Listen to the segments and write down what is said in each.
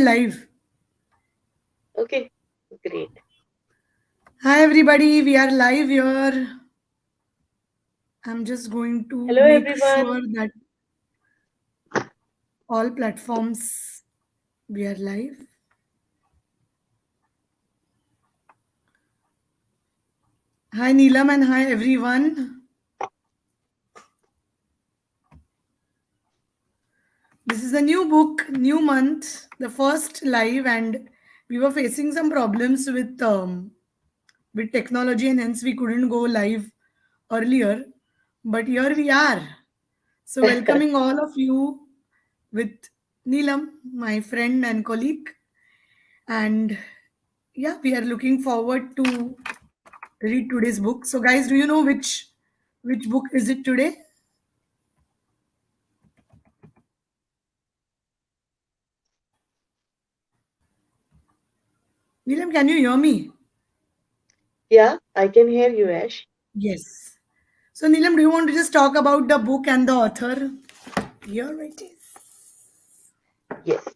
live. Okay, great. Hi, everybody. We are live here. I'm just going to Hello, make everyone. sure that all platforms we are live. Hi, Neelam, and hi, everyone. This is a new book, new month, the first live, and we were facing some problems with technology, and hence we couldn't go live earlier. But here we are. So, welcoming all of you with Neelam, my friend and colleague. And yeah, we are looking forward to read today's book. So, guys, do you know which book is it today? Neelam, can you hear me? Yeah, I can hear you, Ash. Yes. So, Neelam, do you want to just talk about the book and the author? Here it is. Yes.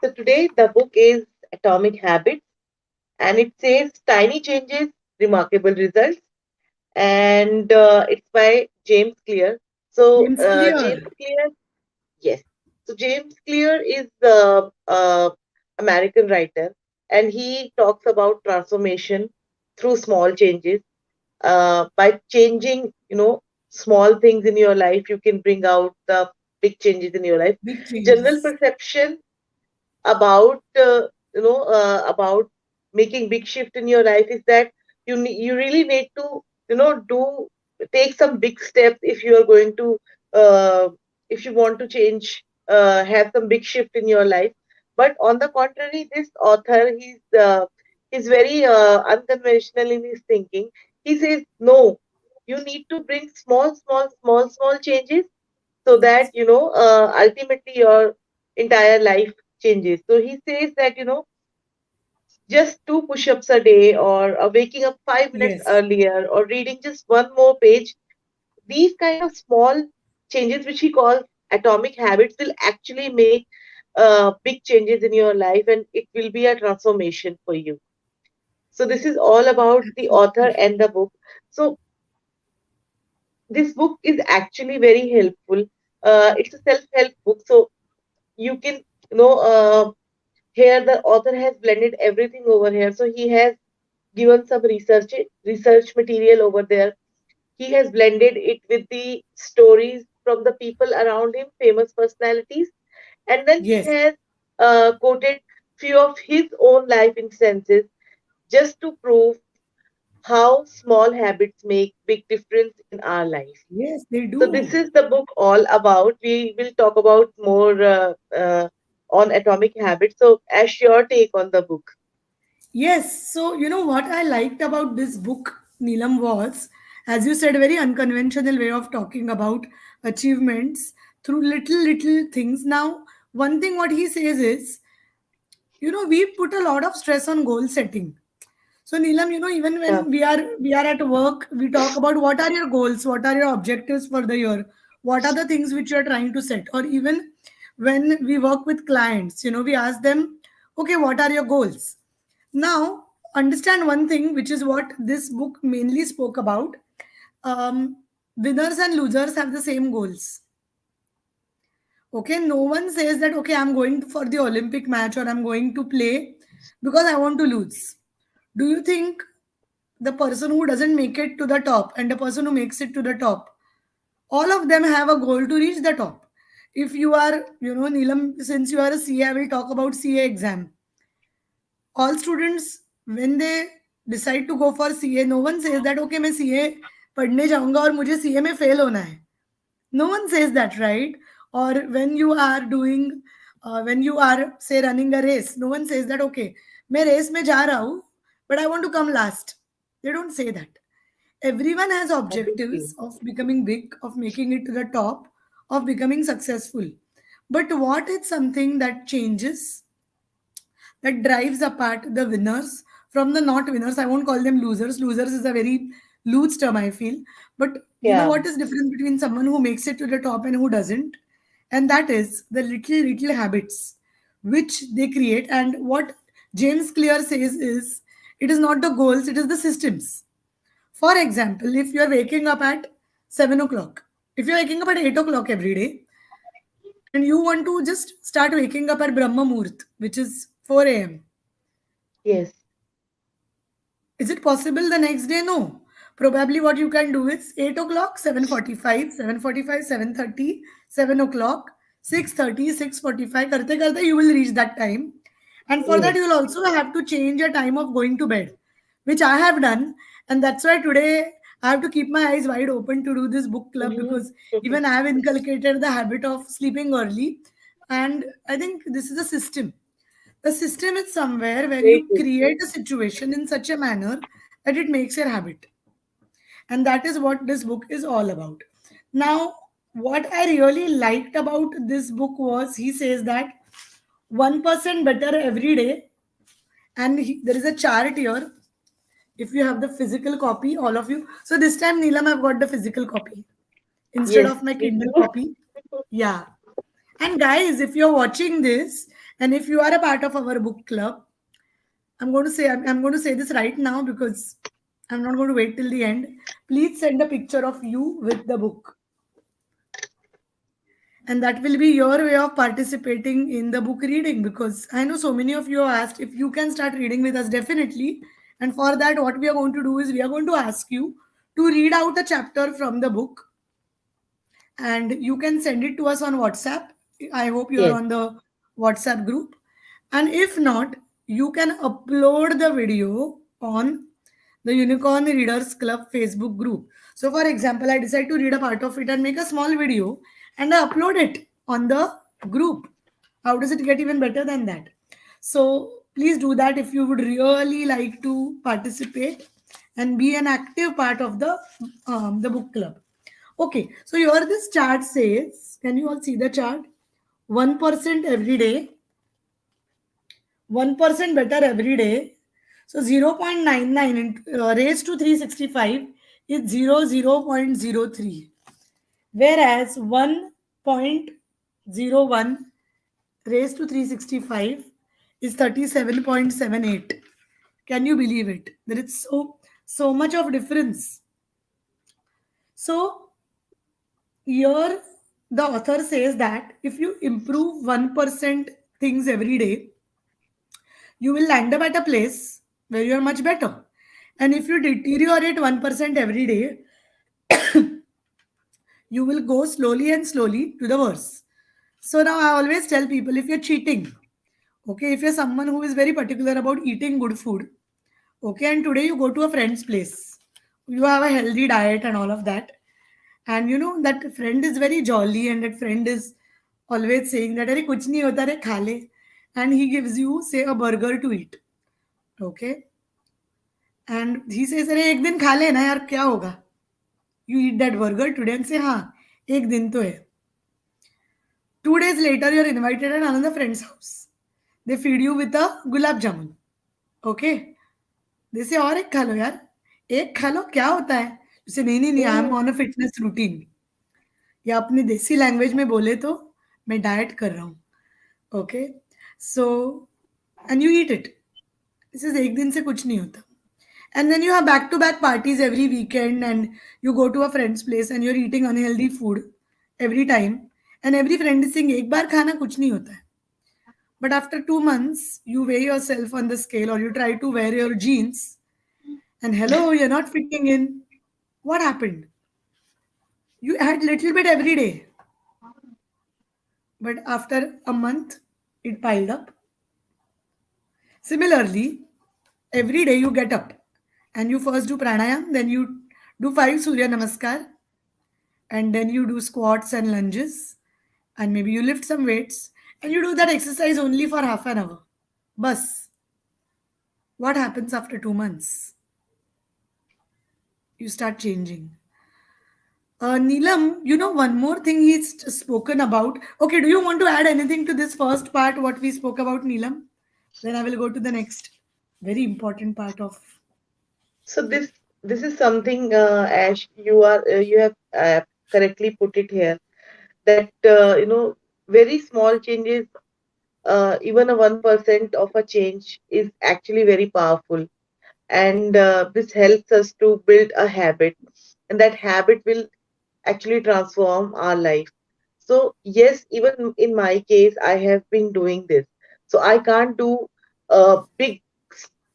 So today the book is Atomic Habits and it says Tiny Changes, Remarkable Results. And it's by James Clear. So, James Clear. James Clear, yes. So, James Clear is American writer and he talks about transformation through small changes. By changing, small things in your life, you can bring out the big changes in your life. Big General changes. perception about making big shift in your life is that you really need to do take some big steps if you are going to uh, if you want to change, have some big shift in your life. But on the contrary, this author, he's very unconventional in his thinking. He says no, you need to bring small changes so that ultimately your entire life changes. So he says that just two push-ups a day, or waking up 5 minutes Yes. earlier, or reading just one more page, these kind of small changes, which he calls atomic habits, will actually make big changes in your life, and it will be a transformation for you. So this is all about the author Absolutely. and the book. So this book is actually very helpful. It's a self-help book, so you can you know here the author has blended everything over here. So he has given some research material over there. He has blended it with the stories from the people around him, famous personalities, and then he Yes. has quoted few of his own life instances just to prove how small habits make big difference in our life. Yes, they So this do. is the book all about. We will talk about more on atomic habits. So, as your take on the book? Yes. So, you know what I liked about this book, Neelam, was, as you said, a very unconventional way of talking about achievements through little things. Now, one thing what he says is, we put a lot of stress on goal setting. So, Neelam, even Yeah, when we are at work, we talk about what are your goals, what are your objectives for the year, what are the things which you are trying to set, or even when we work with clients, we ask them, okay, what are your goals? Now, understand one thing, which is what this book mainly spoke about. Um, Winners and losers have the same goals. Okay, no one says that, okay, I'm going for the Olympic match or I'm going to play because I want to lose. Do you think the person who doesn't make it to the top and the person who makes it to the top, all of them have a goal to reach the top? If you are, Neelam, since you are a CA, I will talk about CA exam. All students, when they decide to go for CA, no one says that, okay, मैं CA पढ़ने जाऊंगा और मुझे CA में fail होना है. No one says that, right? Or when you are doing, when you are, say, running a race, no one says that, okay, मैं race में जा रहा हूँ, but I want to come last. They don't say that. Everyone has obviously. objectives of becoming big, of making it to the top, of becoming successful. But what is something that changes, that drives apart the winners from the not winners? I won't call them losers. Losers is a very loose term, I feel. But you know Yeah, what is difference between someone who makes it to the top and who doesn't? And that is the little habits. which they create. And what James Clear says is, it is not the goals, it is the systems. For example, if you are waking up at 7 o'clock, if you're waking up at 8 o'clock every day, and you want to just start waking up at Brahma Muhurt, which is 4 a.m., Yes. is it possible the next day? No. Probably what you can do is 8 o'clock, 7:45, 7:45, 7:30, 7 o'clock, 6:30, 6:45. Karte karte, you will reach that time. And for that, Yes. you will also have to change your time of going to bed, which I have done. And that's why today I have to keep my eyes wide open to do this book club, Mm-hmm. because even I have inculcated the habit of sleeping early. And I think this is a system. The system is somewhere where Very you good. create a situation in such a manner that it makes your habit. And that is what this book is all about. Now, what I really liked about this book was he says that 1% better every day. And there is a chart here. If you have the physical copy, all of you. So this time, Neelam, I've got the physical copy instead Yes, of my me Kindle too. copy. Yeah. And guys, if you're watching this and if you are a part of our book club, I'm going to say this right now because I'm not going to wait till the end. Please send a picture of you with the book, and that will be your way of participating in the book reading, because I know so many of you have asked if you can start reading with us. Definitely. And for that, what we are going to do is we are going to ask you to read out a chapter from the book, and you can send it to us on WhatsApp. I hope you are Yes. on the WhatsApp group. And if not, you can upload the video on the Unicorn Readers Club Facebook group. So, for example, I decide to read a part of it and make a small video and I upload it on the group. How does it get even better than that? So, please do that if you would really like to participate and be an active part of the book club. Okay, so here this chart says, can you all see the chart? 1% every day, 1% better every day. So 0.99 raised to 365 is 0.03. Whereas 1.01 raised to 365 is 37.78. Can you believe it? There is so much of difference. So here the author says that if you improve 1% things every day, you will land up at a place where you are much better. And if you deteriorate 1% every day, you will go slowly and slowly to the worse. So now I always tell people, if you're cheating, okay, if you're someone who is very particular about eating good food, okay, and today you go to a friend's place, you have a healthy diet and all of that, and you know that friend is very jolly and that friend is always saying that, "Arey, kuch nahi hota re, kha le," and he gives you, say, a burger to eat, okay, and he says, "अरे एक दिन खा लेना यार, क्या होगा?" You eat that burger today and say, "हाँ, एक दिन तो है." 2 days later, you're invited at another friend's house. They feed you with a gulab jamun. Okay? They say, और एक खा लो यार. एक खा लो, क्या होता है? You say, नहीं नहीं नहीं, I am Mm. On a fitness routine. या अपनी देसी लैंग्वेज में बोले तो मैं डाइट कर रहा हूँ. Okay, so and you eat it. This is एक दिन से कुछ नहीं होता. And then you have back to back parties every weekend, and you go to a friend's place and you're eating unhealthy food every time. And every friend is saying, एक बार खाना कुछ नहीं होता है. But after 2 months, you weigh yourself on the scale or you try to wear your jeans, and hello, you're not fitting in. What happened? You had little bit every day, but after a month, it piled up. Similarly, every day you get up and you first do pranayam, then you do 5 Surya Namaskar, and then you do squats and lunges, and maybe you lift some weights, and you do that exercise only for half an hour. Bus, what happens after 2 months? You start changing. Neelam, you know one more thing he's spoken about. Okay, do you want to add anything to this first part, what we spoke about, Neelam? Then I will go to the next very important part of. So this is something, Ash, you have correctly put it here, that very small changes even a 1% of a change is actually very powerful. And this helps us to build a habit, and that habit will actually transform our life. So, yes, even in my case, I have been doing this. So, I can't do a big,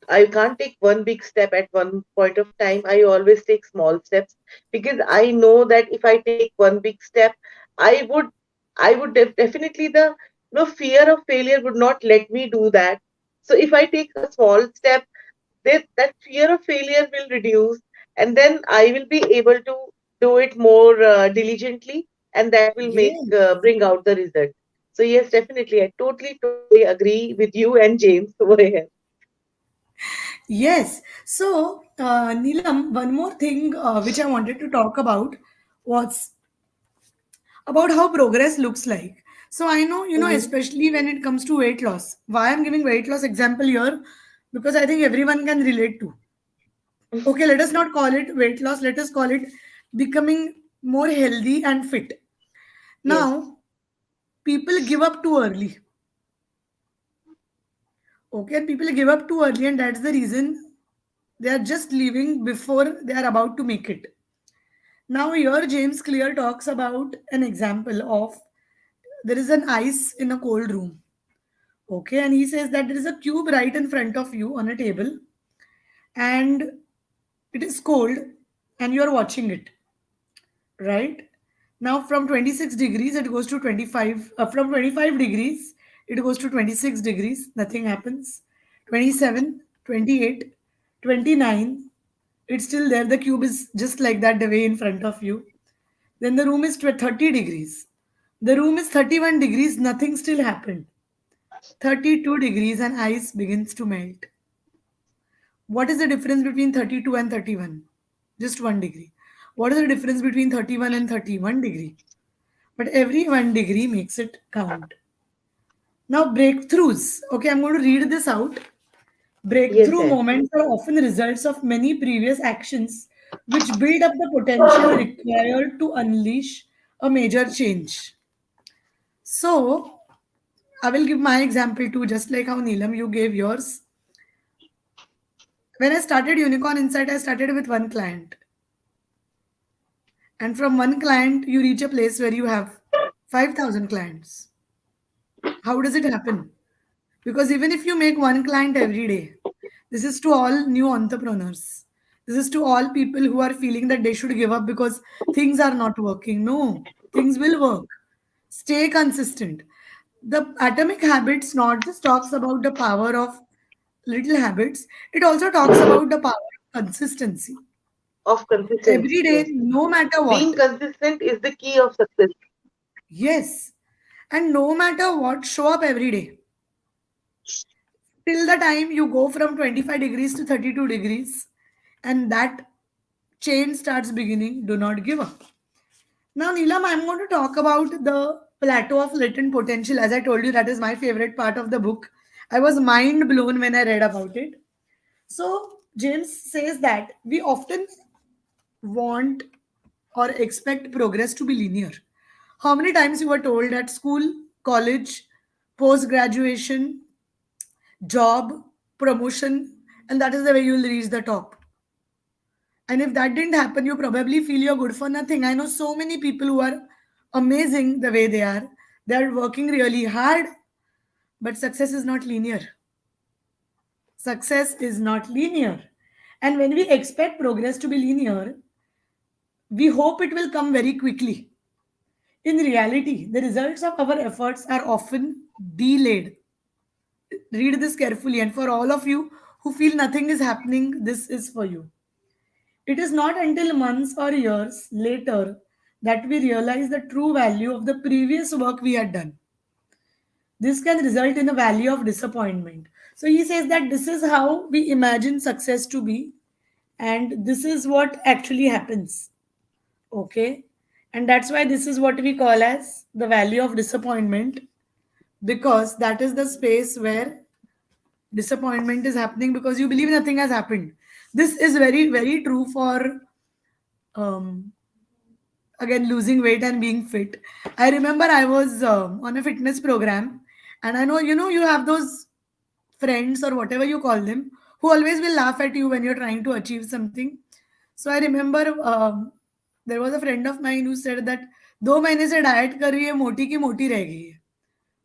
I can't take one big step at one point of time. I always take small steps because I know that if I take one big step, I would, definitely fear of failure would not let me do that. So, if I take a small step, that fear of failure will reduce, and then I will be able to do it more diligently, and that will make Yes. bring out the result. So yes, definitely, I totally agree with you and James over here. Yes. So, Neelam, one more thing which I wanted to talk about was about how progress looks like. So I know, Hmm. especially when it comes to weight loss. Why I'm giving weight loss example here? Because I think everyone can relate to. Okay, let us not call it weight loss. Let us call it becoming more healthy and fit. Yes, Now, people give up too early. Okay, and people give up too early, and that's the reason they are just leaving before they are about to make it. Now, here James Clear talks about an example of there is an ice in a cold room. Okay, and he says that there is a cube right in front of you on a table, and it is cold, and you are watching it, right? Now, from 26 degrees, it goes to 25. From 25 degrees, it goes to 26 degrees. Nothing happens. 27, 28, 29. It's still there. The cube is just like that, the way in front of you. Then the room is 30 degrees. The room is 31 degrees. Nothing still happened. 32 degrees, and ice begins to melt. What is the difference between 32 and 31? Just 1 degree. What is the difference between 31 and 31 degree? But every 1 degree makes it count. Now, breakthroughs. Okay, I'm going to read this out. yes, Breakthrough yes. moments are often results of many previous actions which build up the potential required to unleash a major change. So, I will give my example too, just like how Neelam you gave yours. When I started Unicorn Insight, I started with one client. And from one client, you reach a place where you have 5,000 clients. How does it happen? Because even if you make one client every day, this is to all new entrepreneurs. This is to all people who are feeling that they should give up because things are not working. No, things will work. Stay consistent. The Atomic Habits not just talks about the power of little habits, it also talks about the power of consistency. Of Every consistency, day, yes. no matter Being what. consistent is the key of success. Yes. And no matter what, show up every day. Till the time you go from 25 degrees to 32 degrees and that change starts beginning, do not give up. Now, Neelam, I'm going to talk about the plateau of latent potential. As I told you, that is my favorite part of the book. I was mind blown when I read about it. So, James says that we often want or expect progress to be linear. How many times you were told at school, college, post graduation, job, promotion, and that is the way you will reach the top. And if that didn't happen, you probably feel you're good for nothing. I know so many people who are amazing the way they are. They are working really hard, but success is not linear. Success is not linear. And when we expect progress to be linear, we hope it will come very quickly. In reality, the results of our efforts are often delayed. Read this carefully, and for all of you who feel nothing is happening, this is for you. It is not until months or years later that we realize the true value of the previous work we had done. This can result in a value of disappointment. So he says that this is how we imagine success to be, and this is what actually happens. Okay. And that's why this is what we call as the value of disappointment, because that is the space where disappointment is happening because you believe nothing has happened. This is very, very true for um, again losing weight and being fit. I remember I was on a fitness program, And I know, you have those friends or whatever you call them who always will laugh at you when you're trying to achieve something. So I remember there was a friend of mine who said that 2 महीने से diet कर रही है, मोटी की मोटी रह गई है.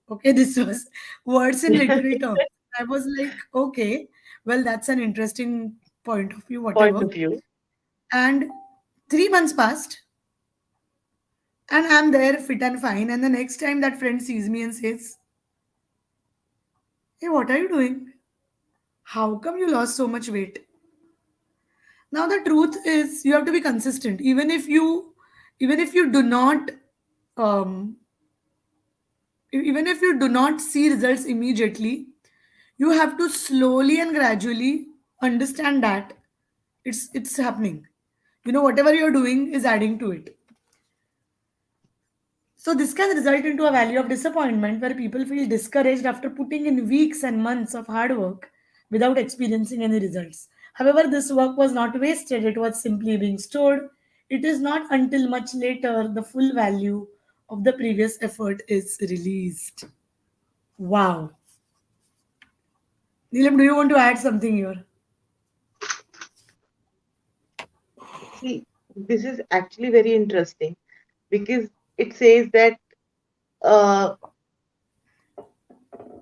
Okay, this was words in literal terms. I was like, okay, well, that's an interesting point of view, Point whatever. of view. And 3 months passed, and I'm there fit and fine. And the next time that friend sees me and says, hey, what are you doing? How come you lost so much weight? Now the truth is you have to be consistent. Even if you do not um, even if you do not see results immediately, you have to slowly and gradually understand that it's happening. Whatever you're doing is adding to it. So this can result into a valley of disappointment where people feel discouraged after putting in weeks and months of hard work without experiencing any results. However, this work was not wasted, it was simply being stored. It is not until much later the full value of the previous effort is released. Wow. Neelam, do you want to add something here? See, this is actually very interesting because it says that uh,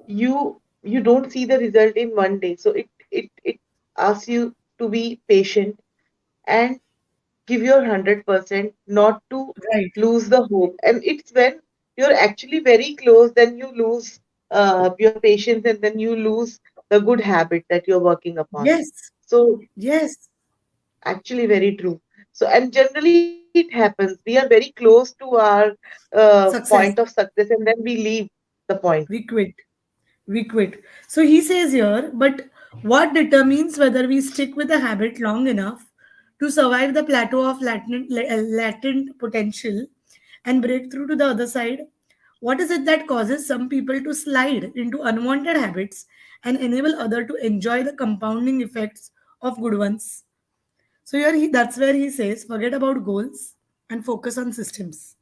you don't see the result in one day. So it asks you to be patient and give your 100%, not to Right. lose the hope. And it's when you're actually very close, then you lose your patience, and then you lose the good habit that you're working upon. Yes. So Yes. actually very true. So and generally it happens. We are very close to our point of Success. success, and then we leave the point. We quit. We quit. So he says here, but what determines whether we stick with a habit long enough to survive the plateau of latent potential and break through to the other side? What is it that causes some people to slide into unwanted habits and enable other to enjoy the compounding effects of good ones? So here that's where he says, forget about goals and focus on systems.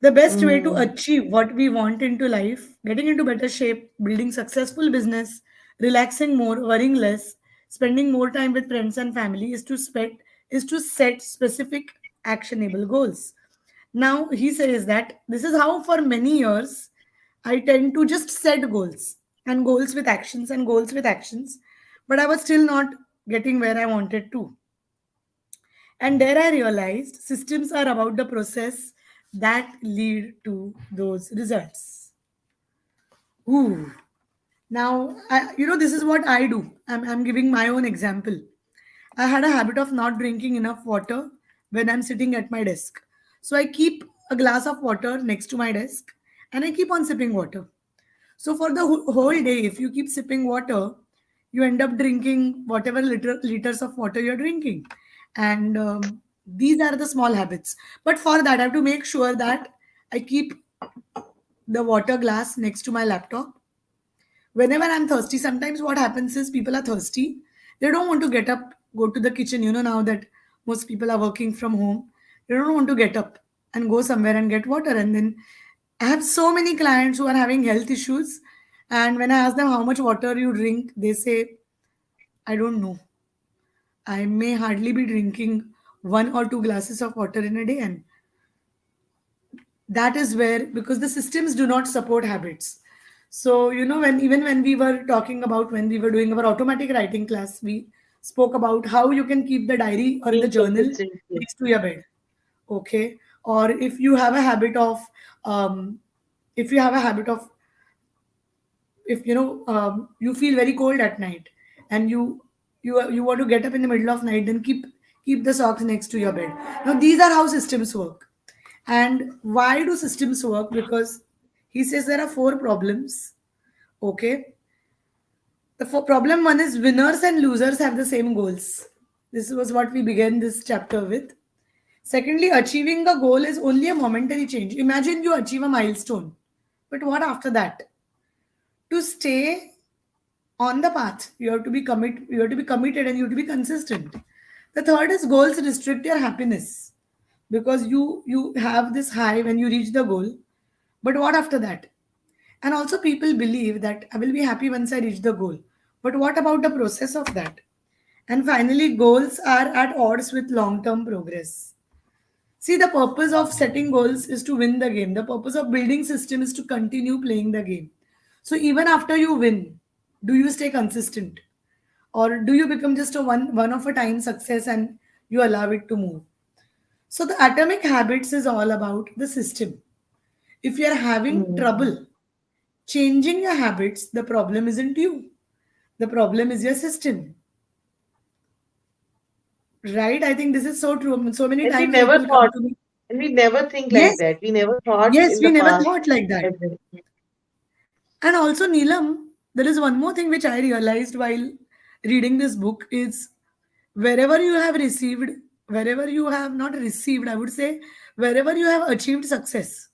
The best way to Mm, achieve what we want into life, getting into better shape, building successful business, relaxing more, worrying less, spending more time with friends and family is to set specific actionable goals. Now he says that this is how for many years I tend to just set goals and goals with actions and goals with actions, but I was still not getting where I wanted to. And there I realized systems are about the process that lead to those results. Ooh. Now, this is what I do. I'm giving my own example. I had a habit of not drinking enough water when I'm sitting at my desk. So I keep a glass of water next to my desk and I keep on sipping water. So for the whole day, if you keep sipping water, you end up drinking whatever liters of water you're drinking. And these are the small habits. But for that, I have to make sure that I keep the water glass next to my laptop. Whenever I'm thirsty, sometimes what happens is people are thirsty. They don't want to get up, go to the kitchen. Now that most people are working from home, they don't want to get up and go somewhere and get water. And then I have so many clients who are having health issues. And when I ask them how much water you drink, they say, I don't know. I may hardly be drinking 1 or 2 glasses of water in a day. And that is where, because the systems do not support habits. So when we were talking about, when we were doing our automatic writing class, we spoke about how you can keep the diary or the being journal consistent. Yes. next to your bed. Okay. Or if you have a habit of um, if you have a habit of if you feel very cold at night and you want to get up in the middle of night, then keep the socks next to your bed. Now these are how systems work. And why do systems work? Because he says there are four problems. Okay. The problem one is winners and losers have the same goals. This was what we began this chapter with. Secondly, achieving a goal is only a momentary change. Imagine you achieve a milestone, but what after that? To stay on the path, you have to be committed and you have to be consistent. The third is goals restrict your happiness because you have this high when you reach the goal, but what after that? And also, people believe that I will be happy once I reach the goal. But what about the process of that? And finally, goals are at odds with long term progress. See, the purpose of setting goals is to win the game. The purpose of building system is to continue playing the game. So even after you win, do you stay consistent? Or do you become just a one of a time success and you allow it to move? So the atomic habits is all about the system. If you are having Mm. trouble changing your habits, the problem isn't you. The problem is your system. Right? I think this is so true. So many And we times never people come thought, to me. and we never think like Yes, that. We never thought yes, in we the never past thought like that. as well. And also, Neelam, there is one more thing which I realized while reading this book is wherever you have received, wherever you have not received, I would say, wherever you have achieved success,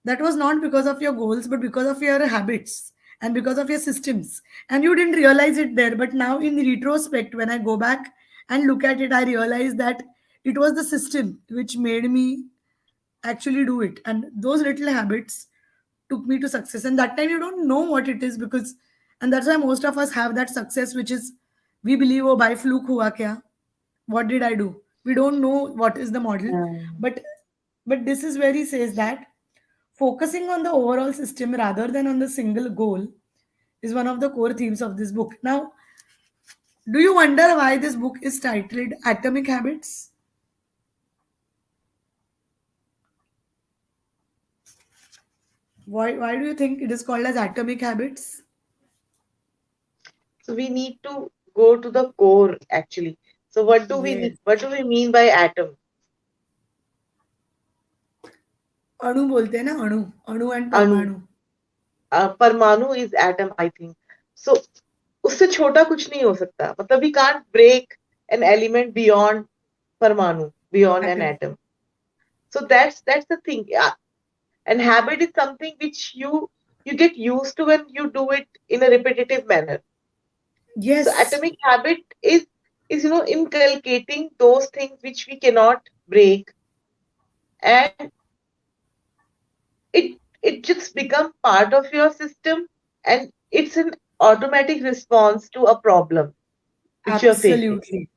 that was not because of your goals, but because of your habits and because of your systems. And you didn't realize it there. But now, in retrospect, when I go back and look at it, I realize that it was the system which made me actually do it. And those little habits took me to success. And that time you don't know what it is because, and that's why most of us have that success, which is we believe, oh, by fluke hua kya? What did I do? We don't know what is the model. Mm. But this is where he says that focusing on the overall system rather than on the single goal is one of the core themes of this book. Now, do you wonder why this book is titled Atomic Habits? Why do you think it is called as Atomic Habits? So we need to go to the core actually. So what do we Yes. need? What do we mean by atom? अणु बोलते हैं ना अणु अणु and Anu. परमाणु. परमाणु is atom, I think. So उससे छोटा कुछ नहीं हो सकता. मतलब we can't break an element beyond परमाणु, beyond an Atom. atom. So that's the thing. Yeah. And habit is something which you get used to when you do it in a repetitive manner. So Yes, atomic habit is inculcating those things which we cannot break, and it just become part of your system, and it's an automatic response to a problem which you're facing. absolutely.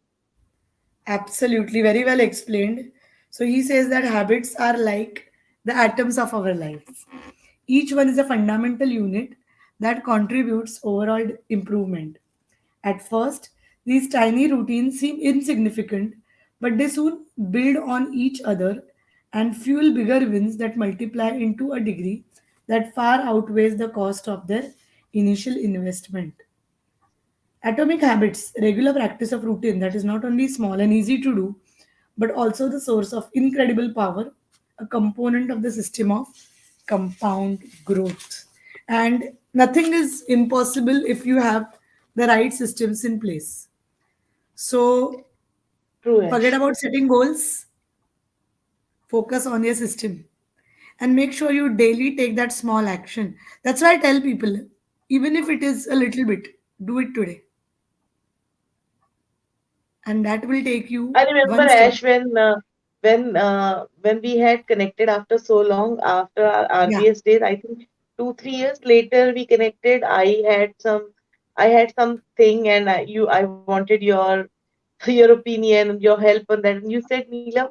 Absolutely. Very well explained. So he says that habits are like the atoms of our lives. Each one is a fundamental unit that contributes overall improvement. At first, these tiny routines seem insignificant, but they soon build on each other and fuel bigger wins that multiply into a degree that far outweighs the cost of their initial investment. Atomic habits, regular practice of routine that is not only small and easy to do, but also the source of incredible power, a component of the system of compound growth. And nothing is impossible if you have the right systems in place. So True, forget Ash. about setting goals, focus on your system, and make sure you daily take that small action. That's why I tell people, even if it is a little bit, do it today, and that will take you I remember, one step. Ash, when we had connected after so long, after our Yeah, RBS days, I think 2 3 years later we connected. I had something, and I wanted your opinion, your help on that. And you said, Neelam,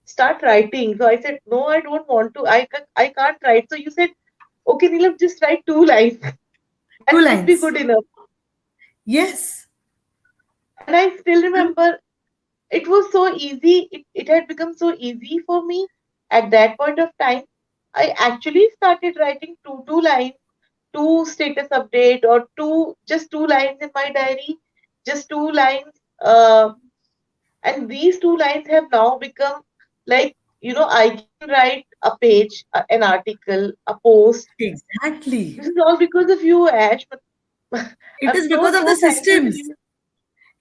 start writing. So I said, no, I don't want to. I can't write. So you said, okay, Neelam, just write 2 lines. two That would be lines. good enough. Yes, And I still and remember it was so easy. It had become so easy for me at that point of time. I actually started writing two lines, two status update, or just 2 lines in my diary, just 2 lines. And these 2 lines have now become like, I can write a page, an article, a post. exactly. This is all because of you, Ash. It I'm is so because of the so thankful to systems. you.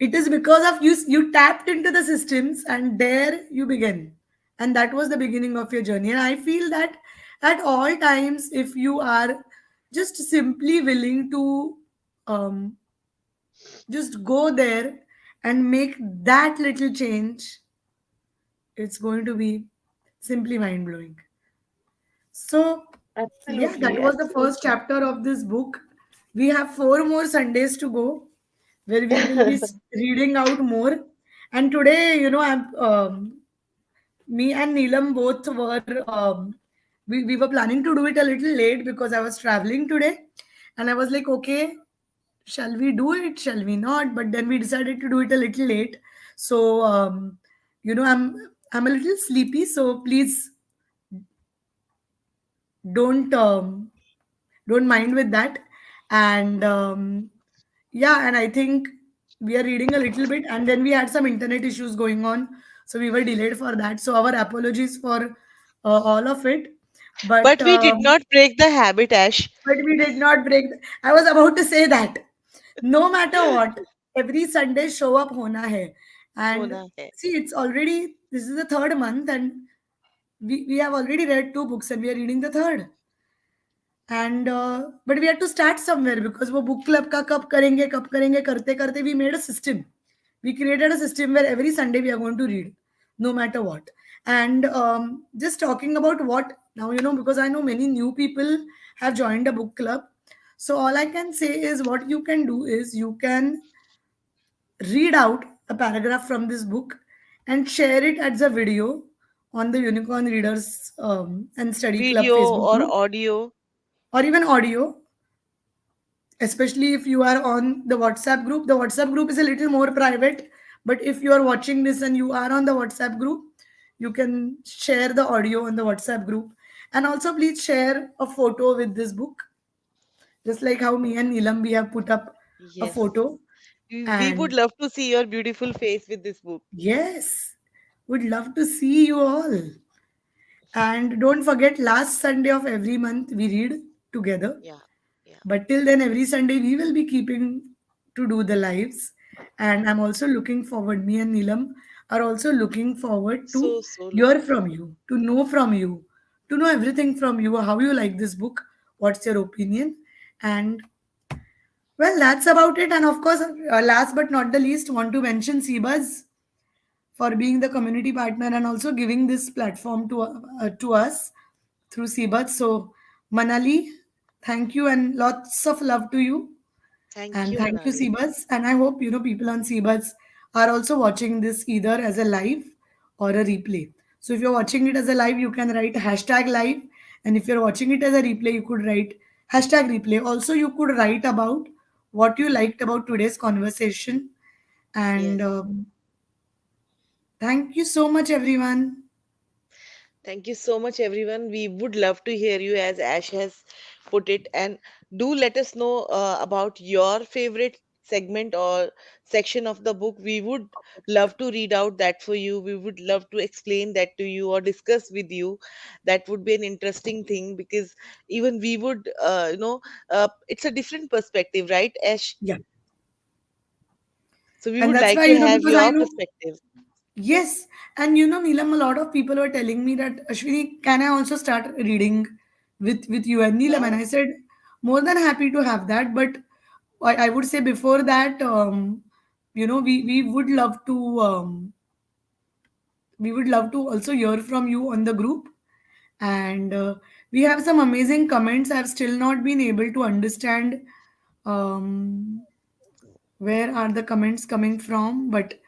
It is because of you. You tapped into the systems, and there you begin. And that was the beginning of your journey. And I feel that at all times, if you are just simply willing to um, just go there and make that little change, it's going to be simply mind blowing. So Yeah, that Absolutely, was the first absolutely. chapter of this book. We have 4 more Sundays to go where we will be reading out more. And today, I'm me and Neelam both were we were planning to do it a little late because I was traveling today, and I was like, okay, shall we do it? Shall we not? But then we decided to do it a little late. So you know, I'm a little sleepy, so please don't don't mind with that. And yeah, and I think we are reading a little bit, and then we had some internet issues going on, so we were delayed for that. So our apologies for all of it. But But we did not break the habit, Ash. but we did not break. I was about to say that no matter what, every Sunday show up hona hai. And Hona hai. see, it's already this is the third month, and we have already read 2 books, and we are reading the third. And but we had to start somewhere because वो book club का कब करेंगे करते करते we made a system. We created a system where every Sunday we are going to read, no matter what. And just talking about what now, because I know many new people have joined a book club. So all I can say is what you can do is you can read out a paragraph from this book and share it as a video on the Unicorn Readers and Study Club Video Facebook or group, audio. or even audio, especially if you are on the WhatsApp group. The WhatsApp group is a little more private, but if you are watching this and you are on the WhatsApp group, you can share the audio on the WhatsApp group. And also, please share a photo with this book, just like how me and Neelam we have put up a Yes. photo. We would And love to see your beautiful face with this book. yes, would love to see you all. And don't forget, last Sunday of every month we read together. Yeah. Yeah. But till then, every Sunday we will be keeping to do the lives. And I'm also looking forward, me and Neelam are also looking forward to So hear looking from forward. you, to know from you, to know everything from you, how you like this book, what's your opinion. And well, that's about it. And of course, last but not the least, want to mention Sebas for being the community partner and also giving this platform to us through Sebat. So, Manali, thank you and lots of love to you. Thank And you, thank you, Manali. Seabus. And I hope people on Seabus are also watching this either as a live or a replay. So if you're watching it as a live, you can write hashtag live. And if you're watching it as a replay, you could write hashtag replay. Also, you could write about what you liked about today's conversation. And Yes. thank you so much, everyone. Thank you so much, everyone. We would love to hear you, as Ash has put it. And do let us know about your favorite segment or section of the book. We would love to read out that for you. We would love to explain that to you or discuss with you. That would be an interesting thing because even we would, it's a different perspective, right, Ash? Yeah. So we And would that's like why, to have because I your know. perspective. Yes, and Neelam, a lot of people were telling me that Ashwini, can I also start reading with you and Neelam? And Yeah. I said, more than happy to have that. But I would say before that, we would love to also hear from you on the group. And we have some amazing comments. I've still not been able to understand um, where are the comments coming from, but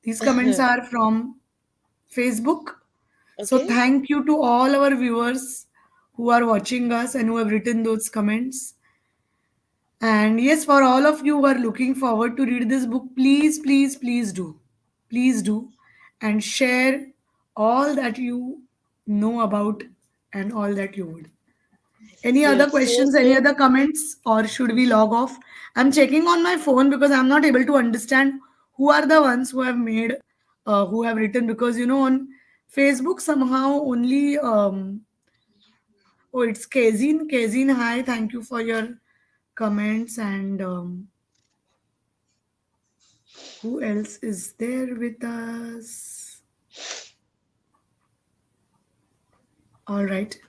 these comments are from Facebook. So Okay. thank you to all our viewers who are watching us and who have written those comments. And yes, for all of you who are looking forward to read this book, please, please, please do. Please do. And share all that you know about and all that you would. Any other Yes. questions, any other comments, or should we log off? I'm checking on my phone because I'm not able to understand who are the ones who have who have written, because on Facebook somehow only oh, it's Kazin. Kazin, hi, thank you for your comments. And who else is there with us? All right.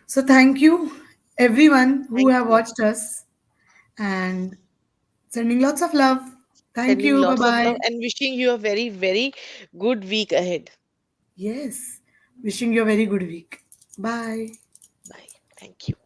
So thank you everyone who Thank have you. watched us, and sending lots of love. Thank Sending you. Bye lots of bye. love and wishing you a very, very good week ahead. Yes. Wishing you a very good week. Bye. Bye. Thank you.